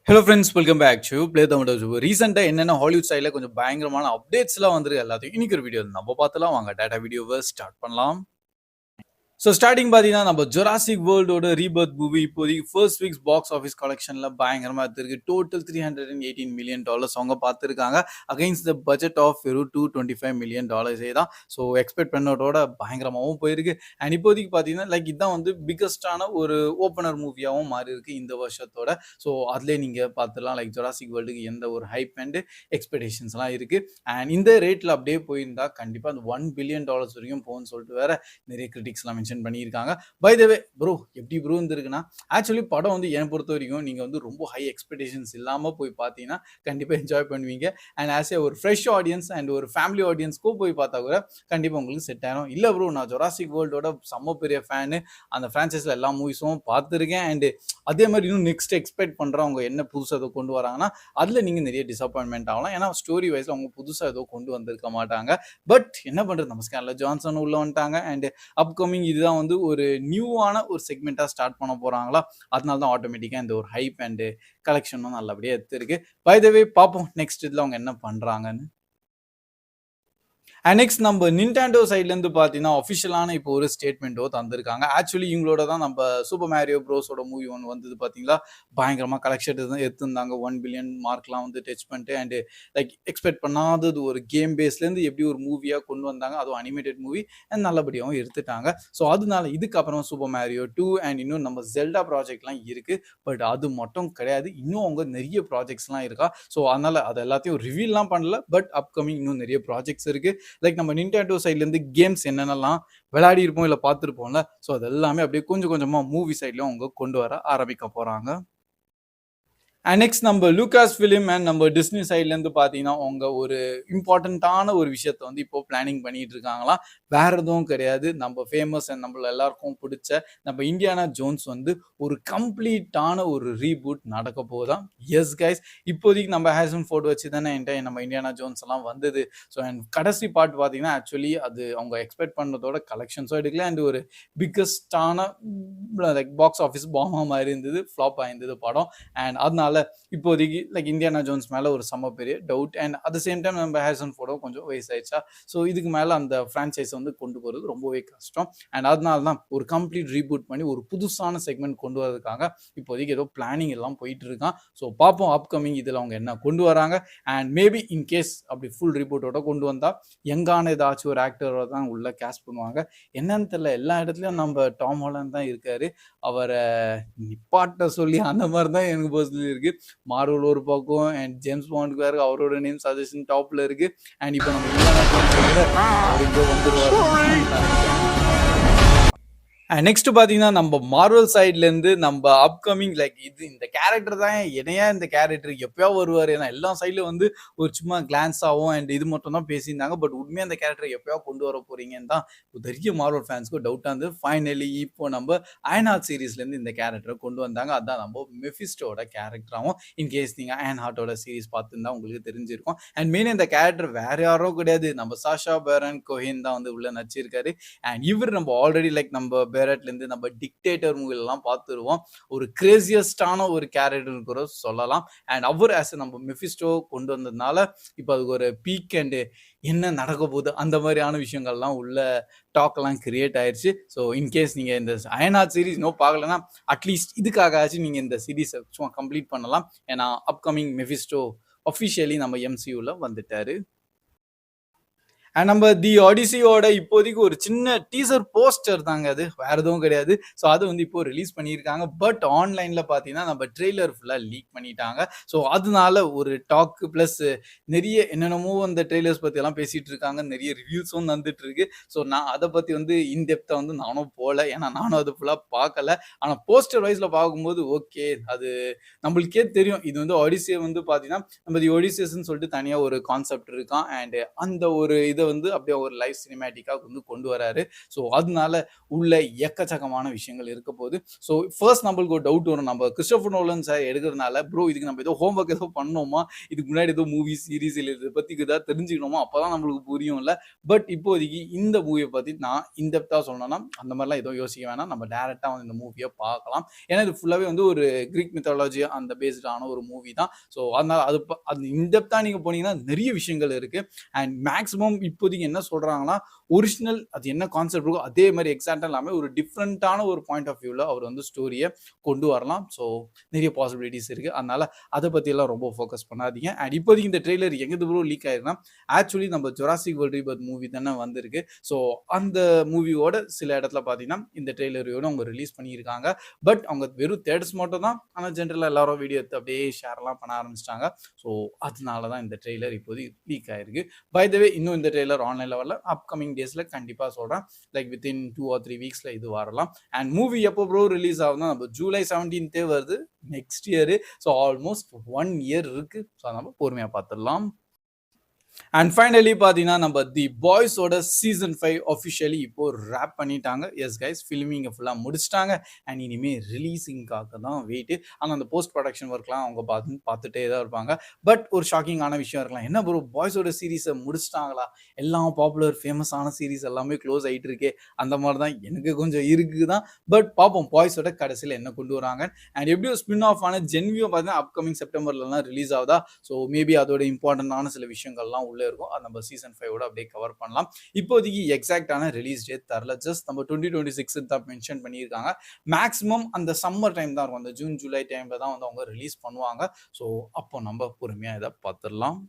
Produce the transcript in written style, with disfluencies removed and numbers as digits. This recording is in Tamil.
Hello friends, welcome back to play Tamil. ரீசெண்டாக என்னென்ன ஹாலிவுட் சைடில் கொஞ்சம் பயங்கரமான அப்டேட்ஸ்லாம் வந்துருக்கு எல்லாத்தையும் இன்னைக்கு ஒரு வீடியோ நம்ம பார்த்துலாம். வாங்க டேட்டா வீடியோவை ஸ்டார்ட் பண்ணலாம். ஸோ ஸ்டார்டிங் பார்த்தீங்கன்னா நம்ம ஜொராசிக் வேர்ல்டோட ரீபர்த் மூவி இப்போதைக்கு ஃபர்ஸ்ட் வீக்ஸ் பாக்ஸ் ஆஃபீஸ் கலெக்ஷனில் பயங்கரமாக எடுத்திருக்கு. டோட்டல் $318 million அவங்க பார்த்துருக்காங்க. அகைன்ஸ்ட் த பட்ஜெட் ஆஃப் வெறும் $225 million தான். ஸோ எக்ஸ்பெக்ட் பண்ணதோட பயங்கரமாகவும் போயிருக்கு. அண்ட் இப்போதைக்கு பார்த்தீங்கன்னா இதுதான் வந்து பிக்கஸ்டான ஒரு ஓப்பனர் மூவியாகவும் மாறி இருக்கு இந்த வருஷத்தோட. ஸோ அதிலே நீங்கள் பார்த்துலாம் ஜொராசிக் வேர்ல்டுக்கு எந்த ஒரு ஹைப் அண்ட் எக்ஸ்பெக்டேஷன்ஸ்லாம் இருக்குது. அண்ட் இந்த ரேட்டில் அப்படியே போயிருந்தா கண்டிப்பாக அந்த $1 billion வரைக்கும் போகும்னு சொல்லிட்டு வேற நிறைய கிரிட்டிக்ஸ்லாம் மென்ஷன் பண்ணியிருக்காங்க. பை த வே ப்ரோ, எப்படி ப்ரோ இருந்திருக்குன்னா, ஆக்சுவலி படம் வந்து என்னை பொறுத்த வரைக்கும் நீங்கள் வந்து ரொம்ப ஹை எக்ஸ்பெக்டேஷன்ஸ் இல்லாமல் போய் பார்த்தீங்கன்னா கண்டிப்பாக என்ஜாய் பண்ணுவீங்க. அண்ட் ஆஸ் ஏ ஒரு ஃப்ரெஷ் ஆடியன்ஸ் அண்ட் ஒரு ஃபேமிலி ஆடியன்ஸ்க்கும் போய் பார்த்தா கூட கண்டிப்பாக உங்களுக்கு செட் ஆகிடும். இல்லை ப்ரோ, நான் ஜொராசிக் வேர்ல்டோட செம்ம பெரிய ஃபேனு, அந்த ஃப்ரான்ச்சைஸில் எல்லா மூவிஸும் பார்த்துருக்கேன். அண்டு அதே மாதிரி இன்னும் நெக்ஸ்ட் எக்ஸ்பெக்ட் பண்ணுறேன் அவங்க என்ன புதுசாக ஏதோ கொண்டு வராங்கன்னா அதில் நீங்கள் நிறைய டிசப்பாயின்மெண்ட் ஆகலாம். ஏன்னா ஸ்டோரி வைஸில் அவங்க புதுசாக ஏதோ கொண்டு வந்திருக்க மாட்டாங்க. பட் என்ன பண்ணுறது, நம்ம ஸ்கார்லெட் ஜான்சன் உள்ள வந்துட்டாங்க. அண்ட் அப்கமிங் இதுதான் வந்து ஒரு நியூவான ஒரு செக்மெண்ட்டாக ஸ்டார்ட் பண்ண போகிறாங்களா, அதனால தான் ஆட்டோமேட்டிக்காக இந்த ஒரு ஹைப் அண்டு கலெக்ஷனும் நல்லபடியாக எடுத்துருக்கு. பை த வே பார்ப்போம் நெக்ஸ்ட் இதில் அவங்க என்ன பண்ணுறாங்கன்னு. அண்ட் நெக்ஸ்ட் நம்ம நின்டாண்டோ சைட்லேருந்து பார்த்தீங்கன்னா அஃபிஷியலான இப்போ ஒரு ஸ்டேட்மெண்ட்டோ தந்திருக்காங்க. ஆக்சுவலி இவங்களோட தான் நம்ம சூப்பர் மேரியோ ப்ரோஸோட மூவி ஒன்று வந்தது பார்த்தீங்களா, பயங்கரமாக கலெக்ஷன் எடுத்திருந்தாங்க. 1 பில்லியன் மார்க்லாம் வந்து டச் பண்ணிட்டு அண்டு எக்ஸ்பெக்ட் பண்ணாதது ஒரு கேம் பேஸ்லேருந்து எப்படி ஒரு மூவியாக கொண்டு வந்தாங்க, அதுவும் அனிமேட்டட் மூவி அண்ட் நல்லபடியாகவும் எடுத்துட்டாங்க. ஸோ அதனால இதுக்கப்புறம் சூப்பர் மேரியோ 2 அண்ட் இன்னும் நம்ம ஜெல்டா ப்ராஜெக்ட்லாம் இருக்குது. பட் அது மட்டும் கிடையாது, இன்னும் அவங்க நிறைய ப்ராஜெக்ட்ஸ்லாம் இருக்கா. ஸோ அதனால் அது எல்லாத்தையும் ரிவீல்லாம் பண்ணல. பட் அப்கமிங் இன்னும் நிறைய ப்ராஜெக்ட்ஸ் இருக்குது. நம்ம நின்டெண்டோ சைட்லேருந்து கேம்ஸ் என்னென்னலாம் விளையாடி இருப்போம் இல்லை பார்த்துருப்போம்ல, ஸோ அது எல்லாமே அப்படியே கொஞ்சம் கொஞ்சமாக மூவி சைட்லையும் அவங்க கொண்டு வர ஆரம்பிக்க போகிறாங்க. அண்ட் நெக்ஸ்ட் நம்ம லூகாஸ் ஃபிலிம் அண்ட் நம்ம டிஸ்னி சைட்லேருந்து பார்த்தீங்கன்னா அவங்க ஒரு இம்பார்ட்டண்ட்டான ஒரு விஷயத்த வந்து இப்போ பிளானிங் பண்ணிட்டு இருக்காங்களாம். வேற எதுவும் கிடையாது, நம்ம ஃபேமஸ் அண்ட் நம்மள எல்லாருக்கும் பிடிச்ச நம்ம இண்டியானா ஜோன்ஸ் வந்து ஒரு கம்ப்ளீட்டான ஒரு ரீபூட் நடக்க போகுதான். எஸ் கைஸ், இப்போதைக்கு நம்ம ஹாரிசன் ஃபோர்ட் வச்சு தானே நம்ம இண்டியானா ஜோன்ஸ் எல்லாம் வந்தது. ஸோ அண்ட் கடைசி பார்ட் பார்த்தீங்கன்னா ஆக்சுவலி அது அவங்க எக்ஸ்பெக்ட் பண்ணதோட கலெக்ஷன்ஸும் எடுக்கல அண்ட் ஒரு பிக்கஸ்டான பாக்ஸ் ஆஃபீஸ் பாமா மாதிரி இருந்தது, ஃப்ளாப் ஆயிருந்தது படம். அண்ட் அதனால இப்போதைக்கு இந்தியானா ஜோன்ஸ் மேல ஒரு செம்ம பெரிய doubt. And at the same time நம்ம ஹாரிசன் ஃபோர்டும் கொஞ்சம் வயசாயிடுச்சா, ஸோ இதுக்கு மேல அந்த ஃப்ரான்ச்சைஸ் வந்து கொண்டு போறது ரொம்பவே கஷ்டம். அண்ட் அதனால தான் ஒரு கம்ப்ளீட் ரீபூட் பண்ணி ஒரு புதுசான செக்மெண்ட் கொண்டு வரதுக்காக இப்போதைக்கு ஏதோ பிளானிங் எல்லாம் போயிட்டு இருக்கான். ஸோ பார்ப்போம் அப்கமிங் இதில் அவங்க என்ன கொண்டு வராங்க. அண்ட் மேபி இன்கேஸ் அப்படி ஃபுல் ரிப்போர்ட்டோட கொண்டு வந்தா எங்கான ஏதாச்சும் ஒரு ஆக்டரோட தான் உள்ள கேஸ்ட் பண்ணுவாங்க. என்னன்னு தெரியல, எல்லா இடத்துலயும் நம்ம டாம் ஹாலண்ட் தான் இருக்காரு, அவரை நிப்பாட்ட சொல்லி அந்த மாதிரி தான் எனக்கு பர்சனலி இருக்கு. மார்வல் ஒரு பக்கம் அண்ட் ஜேம்ஸ் பாண்டுக்கு வேற அவரோட நேம் சஜஷன் டாப்ல இருக்கு. அண்ட் இப்போ நம்ம நெக்ஸ்ட் பார்த்தீங்கன்னா நம்ம மார்வல் சைட்லேருந்து நம்ம அப்கமிங் இது இந்த கேரக்டர் தான் என்னையா இந்த கேரக்டர் எப்பயோ வருவார், ஏன்னா எல்லா சைட்லையும் வந்து ஒரு சும்மா கிளான்ஸ் ஆகும் அண்ட் இது மட்டும் தான் பேசியிருந்தாங்க. பட் உண்மையாக அந்த கேரக்டர் எப்பயோ கொண்டு வர போறீங்கன்னு தான் நிறைய மார்வல் ஃபேன்ஸ்க்கு டவுட்டாக இருந்து ஃபைனலி இப்போ நம்ம அயன்ஹார்ட் சீரீஸ்லேருந்து இந்த கேரக்டரை கொண்டு வந்தாங்க. அதுதான் நம்ம மெஃபிஸ்டோட கேரக்டராகவும். இன்கேஸ் நீங்கள் அயன்ஹார்ட்டோட சீரீஸ் பார்த்துருந்தா உங்களுக்கு தெரிஞ்சிருக்கும். அண்ட் மெயின் இந்த கேரக்டர் வேற யாரும் கிடையாது, நம்ம சாஷா பேரன் கோஹன் தான் வந்து உள்ள நடிச்சிருக்காரு. அண்ட் இவர் நம்ம ஆல்ரெடி நம்ம பேரட்லேருந்து நம்ம டிக்டேட்டர் மூவிலெல்லாம் பார்த்துருவோம். ஒரு கிரேசியஸ்டான ஒரு கேரக்டர் கூட சொல்லலாம். அண்ட் அவர் ஆஸ் நம்ம மெஃபிஸ்டோ கொண்டு வந்ததுனால இப்போ அதுக்கு ஒரு பீக் அண்டு என்ன நடக்க போகுது அந்த மாதிரியான விஷயங்கள்லாம் உள்ள டாக்லாம் கிரியேட் ஆயிடுச்சு. ஸோ இன்கேஸ் நீங்கள் இந்த அயன்ஹார்ட் சீரீஸ் பார்க்கலன்னா அட்லீஸ்ட் இதுக்காகச்சும் நீங்கள் இந்த சீரீஸை சும்மா கம்ப்ளீட் பண்ணலாம். ஏன்னா அப்கமிங் மெஃபிஸ்டோ அஃபிஷியலி நம்ம எம்சியூவில் வந்துட்டாரு. அண்ட் நம்ம தி ஆடிசியோட இப்போதைக்கு ஒரு சின்ன டீசர் போஸ்டர் தாங்க, அது வேற எதுவும் கிடையாது. ஸோ அது வந்து இப்போ ரிலீஸ் பண்ணியிருக்காங்க. பட் ஆன்லைனில் பார்த்தீங்கன்னா நம்ம ட்ரெய்லர் ஃபுல்லாக லீக் பண்ணிட்டாங்க. ஸோ அதனால ஒரு டாக் ப்ளஸ் நிறைய என்னென்னமோ அந்த ட்ரெய்லர்ஸ் பற்றி எல்லாம் பேசிகிட்டு இருக்காங்க, நிறைய ரிவ்யூஸும் வந்துட்டு இருக்கு. ஸோ நான் அதை பற்றி வந்து இன்டெப்த்தாக வந்து நானும் போகல, ஏன்னா நானும் அது ஃபுல்லாக பார்க்கல. ஆனால் போஸ்டர் வைஸில் பார்க்கும்போது ஓகே, அது நம்மளுக்கே தெரியும். இது வந்து ஆடிசியை வந்து பார்த்தீங்கன்னா நம்ம தி ஒடிசியஸ்ன்னு சொல்லிட்டு தனியாக ஒரு கான்செப்ட் இருக்கான். அண்ட் அந்த ஒரு இதை வந்து அப்படியே ஒரு லைவ் சினிமேட்டிக்கா வந்து கொண்டு வராரு. ஸோ அதனால உள்ள எக்கச்சக்கமான விஷயங்கள் இருக்க போகுது. ஸோ ஃபர்ஸ்ட் நம்மளுக்கு ஒரு டவுட் வரும். நம்ம கிறிஸ்டோபர் நோலன் சார் எடுக்கிறதுனால ப்ரோ இதுக்கு நம்ம ஏதோ ஹோம் ஒர்க் ஏதோ பண்ணோமா, இதுக்கு முன்னாடி ஏதோ மூவி சீரிஸ் இல்லை இதை பத்தி ஏதாவது தெரிஞ்சுக்கணுமா, அப்பதான் நம்மளுக்கு புரியும்ல. பட் இப்போதைக்கு இந்த மூவியை பத்தி நான் இன்டெப்தா சொல்லணும்னா அந்த மாதிரிலாம் எதுவும் யோசிக்க வேணாம். நம்ம டைரக்டா வந்து இந்த மூவியை பார்க்கலாம். ஏன்னா இது ஃபுல்லாவே வந்து ஒரு கிரீக் மித்தாலஜி அந்த பேஸ்டான ஒரு மூவி தான். ஸோ அதனால அது இன்டெப்தா நீங்க போனீங்கன்னா நிறைய விஷயங்கள் இருக்கு. அண்ட் மேக்ஸிமம் இப்போதைக்கு என்ன சொல்றாங்கன்னா ஒரிஜினல் அது என்ன கான்செப்ட் இருக்கோ அதே மாதிரி எக்ஸாக்டா இல்லாம ஒரு டிஃப்ரெண்டான ஒரு பாயிண்ட் ஆஃப் வியூல அவர் வந்து ஸ்டோரியை கொண்டு வரலாம். ஸோ நிறைய பாசிபிலிட்டிஸ் இருக்கு. அதனால அதை பத்தி எல்லாம் ரொம்ப ஃபோக்கஸ் பண்ணாதீங்க. அண்ட் இப்போதைக்கு இந்த ட்ரெய்லர் எங்க ப்ரோ லீக் ஆயிருக்குன்னா ஆக்சுவலி நம்ம ஜுராசிக் வேர்ல்ட் ரீபர்த் மூவி தானே வந்திருக்கு. ஸோ அந்த மூவியோட சில இடத்துல பார்த்தீங்கன்னா இந்த ட்ரெய்லரையோட அவங்க ரிலீஸ் பண்ணியிருக்காங்க. பட் அவங்க வெறும் தேட்டர்ஸ் மட்டும் தான். ஆனால் ஜென்ரலாக எல்லாரும் வீடியோ எடுத்து அப்படியே ஷேர்லாம் பண்ண ஆரம்பிச்சிட்டாங்க. ஸோ அதனால தான் இந்த ட்ரெய்லர் இப்போதைக்கு லீக் ஆயிருக்கு. பை த வே இன்னும் இந்த ட்ரெய்லர் ஆன்லைனில் வரல. அப்கமிங் டேஸில் கண்டிப்பாக சொல்கிறேன். லைக் வித்தின் 2 or 3 வீக்ஸில் இது வரலாம். அண்ட் மூவி எப்போ ப்ரோ ரிலீஸ் ஆகுதுன்னா நம்ம ஜூலை 17th வருது next year. So almost 1 year இருக்கு. ஸோ நம்ம பொறுமையாக பார்த்துடலாம். அண்ட் ஃபைனலி பார்த்தீங்கன்னா நம்ம தி பாய்ஸோட சீசன் 5 ஒஃபிஷியலி இப்போ ரேப் பண்ணிட்டாங்க. எஸ் கைஸ் ஃபில்மிங்கை ஃபுல்லாக முடிச்சிட்டாங்க. அண்ட் இனிமேல் ரிலீஸிங்காக தான் வெயிட்டு. ஆனால் அந்த போஸ்ட் ப்ரொடக்ஷன் ஒர்க்லாம் அவங்க பார்த்துட்டே தான் இருப்பாங்க. பட் ஒரு ஷாக்கிங்கான விஷயம் இருக்கலாம். என்ன ப்ரோ பாய்ஸோட சீரீஸை முடிச்சிட்டாங்களா, எல்லாம் பாப்புலர் ஃபேமஸான சீரீஸ் எல்லாமே க்ளோஸ் ஆகிட்டு இருக்கே, அந்த மாதிரி தான் எனக்கு கொஞ்சம் இருக்குது தான். பட் பார்ப்போம் பாய்ஸோட கடைசியில் என்ன கொண்டு வராங்க. அண்ட் எப்படியும் ஸ்பின் ஆஃப் ஆன ஜென்வியும் பார்த்தீங்கன்னா அப்கமிங் செப்டம்பர்லாம் ரிலீஸ் ஆகுதா. ஸோ மேபி அதோட இம்பார்ட்டண்டான சில விஷயங்கள்லாம் உள்ள இருக்கும். அது நம்ம சீசன் 5 அப்படியே கவர் பண்ணலாம். இப்போதைக்கு எக்ஸாக்டான ரிலீஸ் டேட் தரல. ஜஸ்ட் நம்ம 2026 தான் மென்ஷன் பண்ணியிருக்காங்க. மேக்ஸிமம் அந்த சம்மர் டைம் தான் இருக்கும். அந்த ஜூன் ஜூலை டைம்ல தான் வந்து அவங்க ரிலீஸ் பண்ணுவாங்க. ஸோ அப்போ நம்ம பொறுமையா இதை பார்த்துடலாம்.